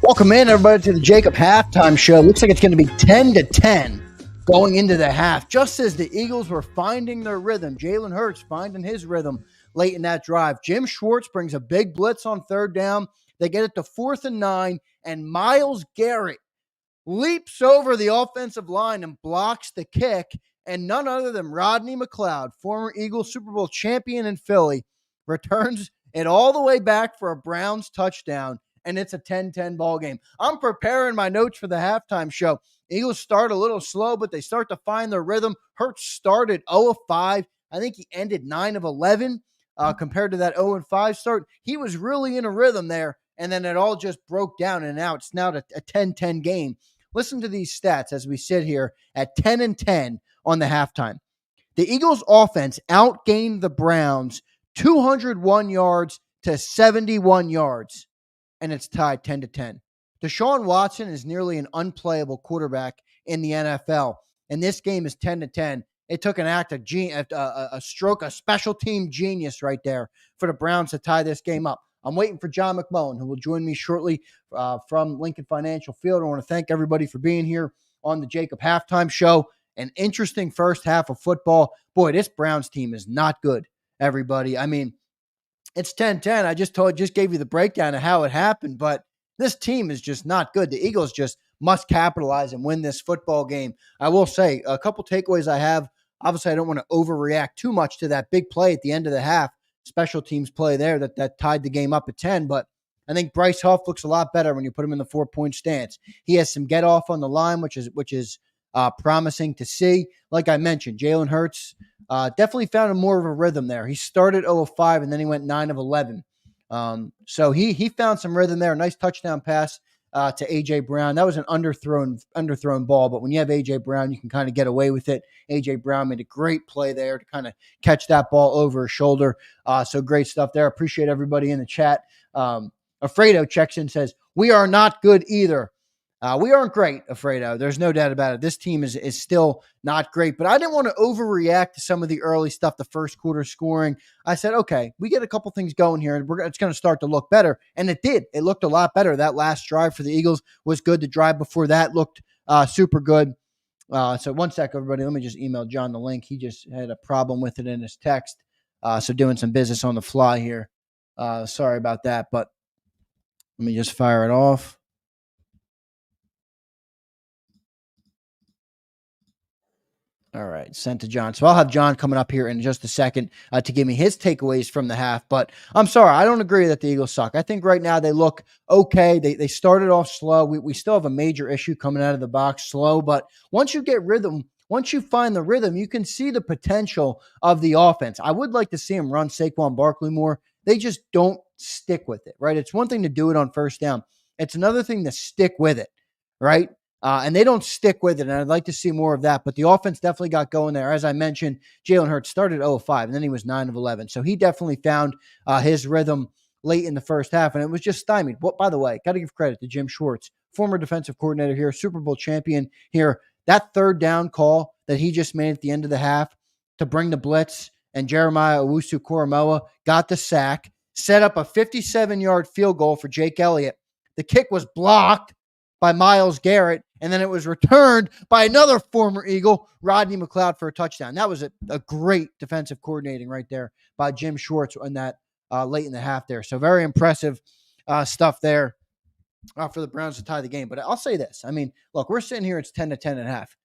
Welcome in, everybody, to the JAKIB Halftime Show. Looks like it's going to be 10-10 going into the half. Just as the Eagles were finding their rhythm, Jalen Hurts finding his rhythm late in that drive. Jim Schwartz brings a big blitz on third down. They get it to 4th and 9, and Myles Garrett leaps over the offensive line and blocks the kick. And none other than Rodney McLeod, former Eagles Super Bowl champion in Philly, returns it all the way back for a Browns touchdown. And it's a 10-10 ball game. I'm preparing my notes for the halftime show. Eagles start a little slow, but they start to find their rhythm. Hurts started 0-5. I think he ended 9-11 compared to that 0-5 start. He was really in a rhythm there, and then it all just broke down, and now it's a 10-10 game. Listen to these stats as we sit here at 10-10 on the halftime. The Eagles' offense outgained the Browns 201 yards to 71 yards. And it's tied 10-10. Deshaun Watson is nearly an unplayable quarterback in the NFL, and this game is 10-10. It took an act of a special team genius right there for the Browns to tie this game up. I'm waiting for John McMullen, who will join me shortly from Lincoln Financial Field. I want to thank everybody for being here on the JAKIB Halftime Show. An interesting first half of football. Boy, this Browns team is not good, everybody. I mean, it's 10-10. I just gave you the breakdown of how it happened, but this team is just not good. The Eagles just must capitalize and win this football game. I will say a couple takeaways I have. Obviously, I don't want to overreact too much to that big play at the end of the half, special teams play there that tied the game up at 10, but I think Bryce Huff looks a lot better when you put him in the 4-point stance. He has some get off on the line, which is promising to see. Like I mentioned, Jalen Hurts definitely found more of a rhythm there. He started 0-5 and then he went 9-11. So he found some rhythm there. Nice touchdown pass to A.J. Brown. That was an underthrown ball, but when you have A.J. Brown, you can kind of get away with it. A.J. Brown made a great play there to kind of catch that ball over his shoulder. So great stuff there. Appreciate everybody in the chat. Alfredo checks in, says, "We are not good either." We aren't great, Alfredo. There's no doubt about it. This team is still not great, but I didn't want to overreact to some of the early stuff, the first quarter scoring. I said, okay, we get a couple things going here, and it's going to start to look better, and it did. It looked a lot better. That last drive for the Eagles was good. The drive before that looked super good. So one sec, everybody. Let me just email John the link. He just had a problem with it in his text, so doing some business on the fly here. Sorry about that, but let me just fire it off. All right, sent to John. So I'll have John coming up here in just a second to give me his takeaways from the half. But I'm sorry, I don't agree that the Eagles suck. I think right now they look okay. They started off slow. We still have a major issue coming out of the box, slow. But once you get rhythm, once you find the rhythm, you can see the potential of the offense. I would like to see them run Saquon Barkley more. They just don't stick with it, right? It's one thing to do it on first down. It's another thing to stick with it, right? And they don't stick with it, and I'd like to see more of that. But the offense definitely got going there. As I mentioned, Jalen Hurts started 0-5, and then he was 9-11. So he definitely found his rhythm late in the first half, and it was just stymied. Well, by the way, got to give credit to Jim Schwartz, former defensive coordinator here, Super Bowl champion here. That third down call that he just made at the end of the half to bring the blitz, and Jeremiah Owusu-Koramoah got the sack, set up a 57-yard field goal for Jake Elliott. The kick was blocked by Myles Garrett, and then it was returned by another former Eagle, Rodney McLeod, for a touchdown. That was a great defensive coordinating right there by Jim Schwartz on that late in the half there. So very impressive stuff there for the Browns to tie the game. But I'll say this. I mean, look, we're sitting here. It's 10-10 and a half.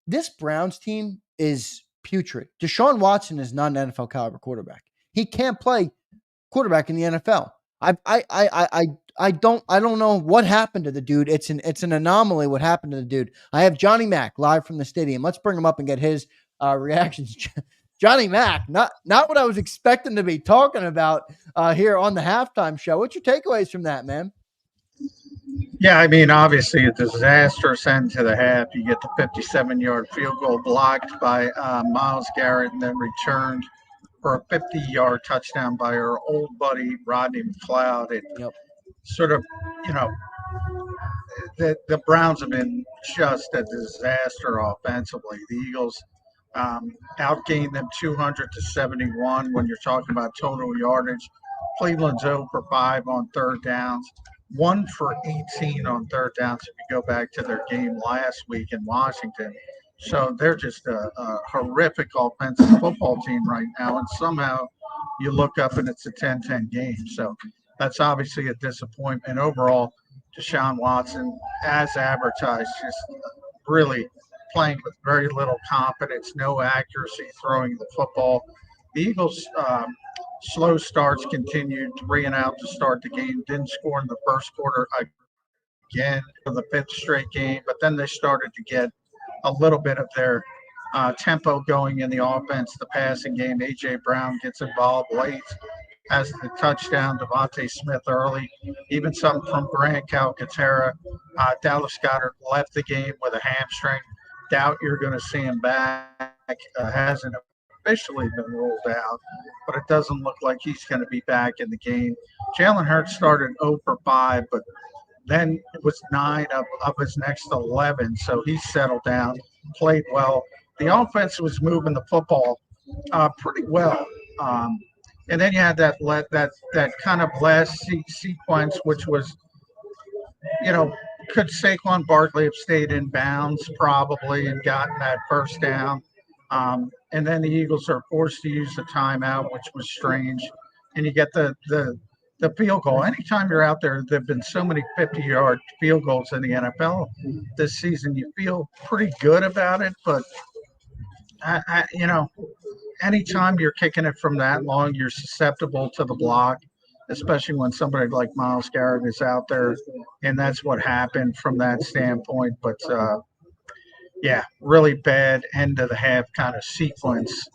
This Browns team is putrid. Deshaun Watson is not an NFL caliber quarterback. He can't play quarterback in the NFL. I don't know what happened to the dude. It's an anomaly what happened to the dude. I have Johnny Mack live from the stadium. Let's bring him up and get his reactions. Johnny Mack, not what I was expecting to be talking about here on the halftime show. What's your takeaways from that, man? Yeah, I mean, obviously a disastrous end to the half. You get the 57-yard field goal blocked by Myles Garrett and then returned for a 50-yard touchdown by our old buddy Rodney McLeod. It sort of, the Browns have been just a disaster offensively. The Eagles outgained them 200-71 when you're talking about total yardage. Cleveland's 0 for 5 on third downs. 1 for 18 on third downs if you go back to their game last week in Washington. So they're just a horrific offensive football team right now. And somehow you look up and it's a 10-10 game. So that's obviously a disappointment. Overall, Deshaun Watson, as advertised, just really playing with very little confidence, no accuracy throwing the football. The Eagles' slow starts continued, 3-and-out to start the game, didn't score in the first quarter again for the fifth straight game, but then they started to get a little bit of their tempo going in the offense, the passing game. A.J. Brown gets involved late, has the touchdown, Devontae Smith early, even something from Grant Calcaterra. Dallas Goedert left the game with a hamstring. Doubt you're going to see him back. Hasn't officially been ruled out, but it doesn't look like he's going to be back in the game. Jalen Hurts started 0 for 5, but then it was 9 of his next 11, so he settled down, played well. The offense was moving the football pretty well. And then you had that kind of last sequence, which was, could Saquon Barkley have stayed in bounds probably and gotten that first down? And then the Eagles are forced to use the timeout, which was strange. And you get the field goal. Anytime you're out there, there have been so many 50-yard field goals in the NFL this season. You feel pretty good about it, but anytime you're kicking it from that long, you're susceptible to the block, especially when somebody like Myles Garrett is out there, and that's what happened from that standpoint. But really bad end of the half kind of sequence.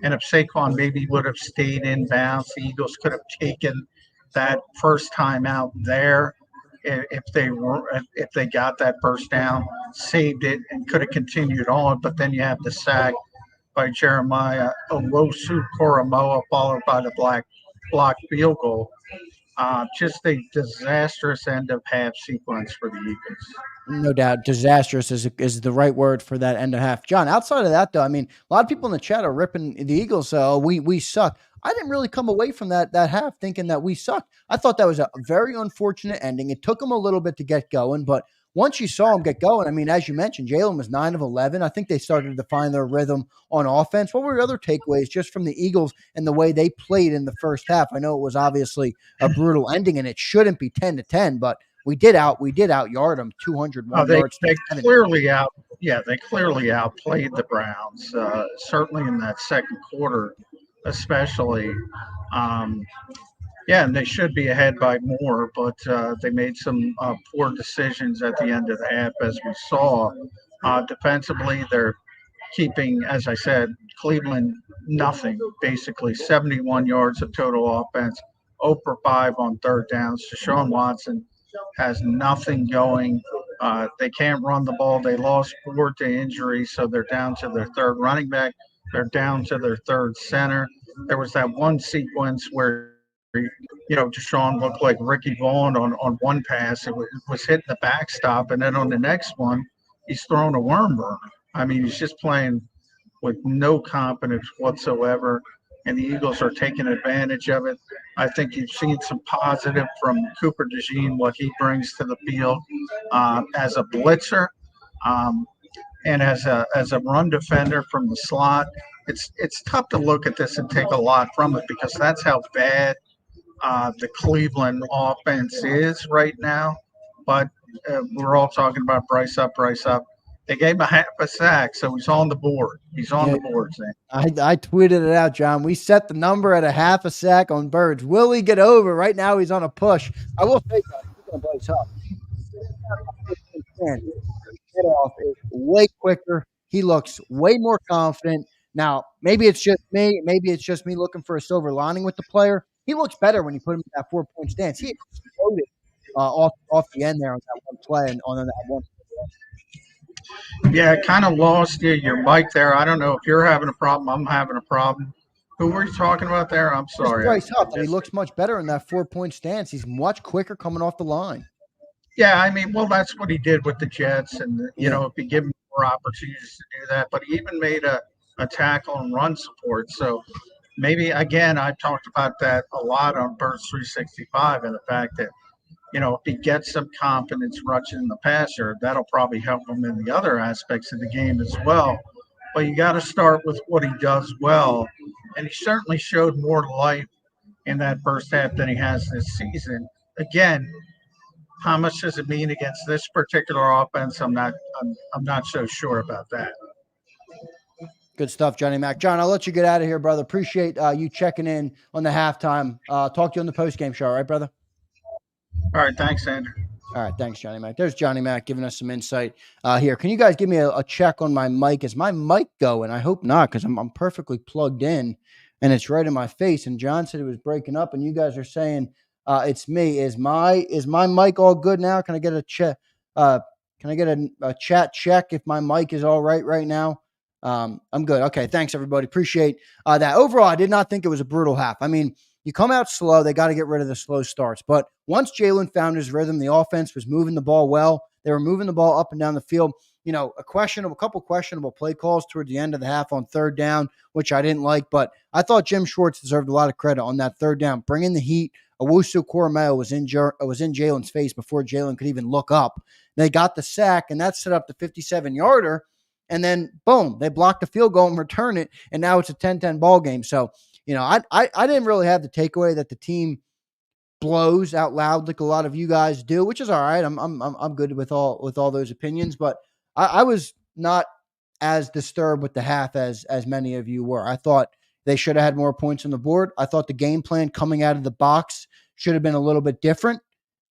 And if Saquon maybe would have stayed in bounds, the Eagles could have taken that first time out there. If they got that first down, saved it, and could have continued on. But then you have the sack by Jeremiah Owusu-Koramoah, followed by the block field goal. Just a disastrous end of half sequence for the Eagles. No doubt, disastrous is the right word for that end of half. John, outside of that, though, I mean, a lot of people in the chat are ripping the Eagles. We suck. I didn't really come away from that half thinking that we sucked. I thought that was a very unfortunate ending. It took them a little bit to get going, but once you saw them get going, I mean, as you mentioned, Jalen was 9 of 11. I think they started to find their rhythm on offense. What were your other takeaways just from the Eagles and the way they played in the first half? I know it was obviously a brutal ending, and it shouldn't be 10-10, but we did out yard them 201 yards. They clearly outplayed the Browns, certainly in that second quarter, especially. And they should be ahead by more, but they made some poor decisions at the end of the half, as we saw. Defensively, they're keeping, as I said, Cleveland nothing, basically 71 yards of total offense, 0 for 5 on third downs. Deshaun Watson has nothing going. They can't run the ball. They lost 4 to injury, so they're down to their third running back. They're down to their third center. There was that one sequence where, Deshaun looked like Ricky Vaughn on one pass. It was hitting the backstop, and then on the next one, he's throwing a worm burner. I mean, he's just playing with no confidence whatsoever, and the Eagles are taking advantage of it. I think you've seen some positive from Cooper DeJean, what he brings to the field as a blitzer and as a run defender from the slot. It's tough to look at this and take a lot from it because that's how bad the Cleveland offense is right now. But we're all talking about Bryce up. They gave him a half a sack, so he's on the board. He's on the board, Zane. I tweeted it out, John. We set the number at a half a sack on Birds. Will he get over? Right now, he's on a push. I will say, John, he's going to Bryce up. Get off is way quicker. He looks way more confident. Now, maybe it's just me. Maybe it's just me looking for a silver lining with the player. He looks better when you put him in that 4-point stance. He exploded off the end there on that one play and on that one. Yeah, kind of lost your mic there. I don't know if you're having a problem. I'm having a problem. Who were you talking about there? I'm sorry. Bryce Huff, he looks much better in that 4-point stance. He's much quicker coming off the line. Yeah, I mean, well, that's what he did with the Jets. And, if you give him more opportunities to do that. But he even made a tackle and run support. So maybe, again, I've talked about that a lot on Birds 365 and the fact that if he gets some confidence rushing the passer, that'll probably help him in the other aspects of the game as well. But you got to start with what he does well. And he certainly showed more life in that first half than he has this season. Again, how much does it mean against this particular offense? I'm not so sure about that. Good stuff, Johnny Mac. John, I'll let you get out of here, brother. Appreciate you checking in on the halftime. Talk to you on the postgame show, all right, brother? All right, thanks, Andrew. All right, thanks, Johnny Mac. There's Johnny Mac giving us some insight here. Can you guys give me a check on my mic? Is my mic going? I hope not, because I'm perfectly plugged in, and it's right in my face. And John said it was breaking up, and you guys are saying it's me. Is my mic all good now? Can I get a check? Can I get a chat check if my mic is all right now? I'm good. Okay, thanks, everybody. Appreciate that. Overall, I did not think it was a brutal half. I mean, you come out slow, they got to get rid of the slow starts. But once Jalen found his rhythm, the offense was moving the ball well. They were moving the ball up and down the field. A couple questionable play calls toward the end of the half on third down, which I didn't like. But I thought Jim Schwartz deserved a lot of credit on that third down, bringing the heat. Owusu-Koramoah was in Jalen's face before Jalen could even look up. They got the sack, and that set up the 57-yarder. And then, boom, they blocked the field goal and return it, and now it's a 10-10 ball game. So, I didn't really have the takeaway that the team blows out loud like a lot of you guys do, which is all right. I'm good with all those opinions, but I was not as disturbed with the half as many of you were. I thought they should have had more points on the board. I thought the game plan coming out of the box should have been a little bit different.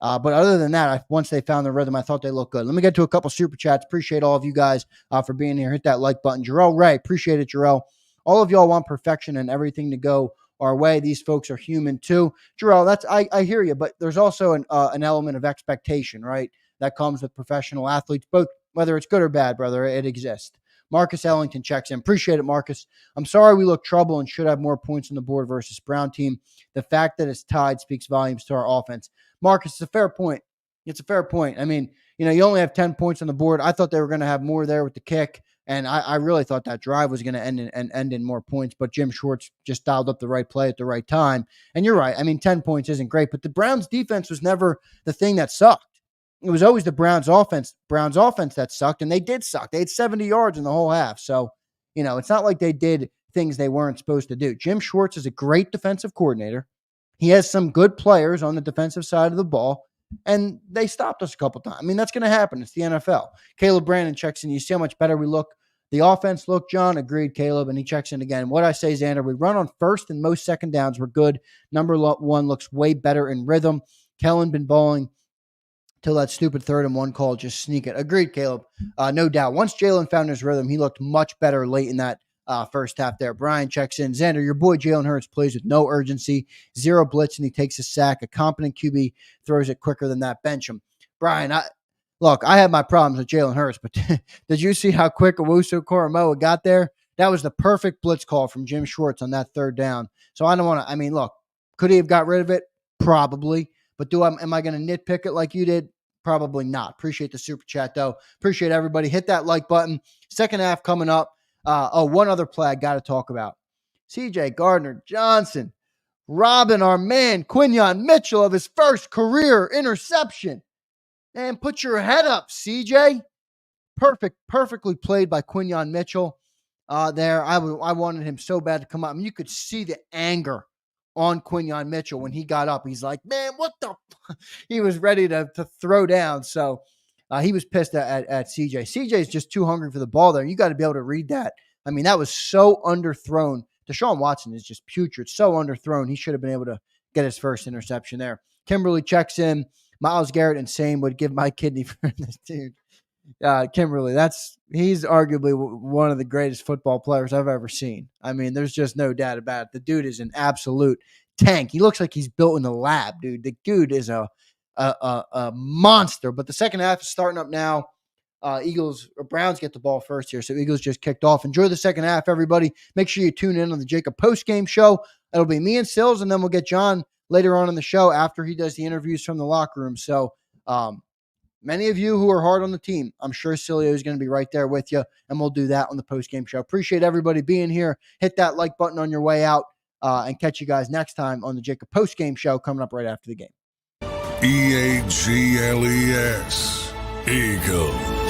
But other than that, once they found the rhythm, I thought they looked good. Let me get to a couple super chats. Appreciate all of you guys for being here. Hit that like button. Jarrell Ray, appreciate it, Jarrell. All of y'all want perfection and everything to go our way. These folks are human too. Jarrell, I hear you, but there's also an element of expectation, right? That comes with professional athletes, both whether it's good or bad, brother, it exists. Marcus Ellington checks in. Appreciate it, Marcus. I'm sorry we look trouble and should have more points on the board versus Brown team. The fact that it's tied speaks volumes to our offense. Marcus, it's a fair point. It's a fair point. I mean, you only have 10 points on the board. I thought they were going to have more there with the kick, and I really thought that drive was going to end in more points, but Jim Schwartz just dialed up the right play at the right time. And you're right. I mean, 10 points isn't great, but the Browns defense was never the thing that sucked. It was always the Browns offense that sucked, and they did suck. They had 70 yards in the whole half. So, it's not like they did things they weren't supposed to do. Jim Schwartz is a great defensive coordinator. He has some good players on the defensive side of the ball, and they stopped us a couple times. I mean, that's going to happen. It's the NFL. Caleb Brandon checks in. You see how much better we look? The offense looked, John. Agreed, Caleb, and he checks in again. What I say, Xander, we run on first and most second downs. We're good. Number one looks way better in rhythm. Kellen been balling till that stupid 3rd and 1 call. Just sneak it. Agreed, Caleb. No doubt. Once Jalen found his rhythm, he looked much better late in that first half there. Brian checks in. Xander, your boy Jalen Hurts plays with no urgency, 0 blitz, and he takes a sack. A competent QB throws it quicker than that. Bench him. Brian, I have my problems with Jalen Hurts, but did you see how quick Owusu-Koramoah got there? That was the perfect blitz call from Jim Schwartz on that 3rd down. So I don't want to, look, could he have got rid of it? Probably. But am I going to nitpick it like you did? Probably not. Appreciate the super chat, though. Appreciate everybody. Hit that like button. Second half coming up. One other play I got to talk about. C.J. Gardner-Johnson robbing our man Quinyon Mitchell of his first career interception. Man, put your head up, C.J. Perfectly played by Quinyon Mitchell there. I wanted him so bad to come up. You could see the anger on Quinyon Mitchell when he got up. He's like, man, what the he was ready to throw down. So he was pissed at CJ. CJ's just too hungry for the ball there. You got to be able to read that. That was so underthrown. Deshaun Watson is just putrid, so underthrown. He should have been able to get his first interception there. Kimberly checks in. Myles Garrett and Same would give my kidney for this dude. Kimberly, he's arguably one of the greatest football players I've ever seen. There's just no doubt about it. The dude is an absolute tank. He looks like he's built in the lab, dude. The dude is a monster. But the second half is starting up now. Browns get the ball first here, so Eagles just kicked off. Enjoy the second half, everybody. Make sure you tune in on the JAKIB postgame show. It'll be me and Sills, and then we'll get John later on in the show after he does the interviews from the locker room. So, many of you who are hard on the team, I'm sure Cilio is going to be right there with you, and we'll do that on the postgame show. Appreciate everybody being here. Hit that like button on your way out, and catch you guys next time on the JAKIB postgame show coming up right after the game. EAGLES. Eagles.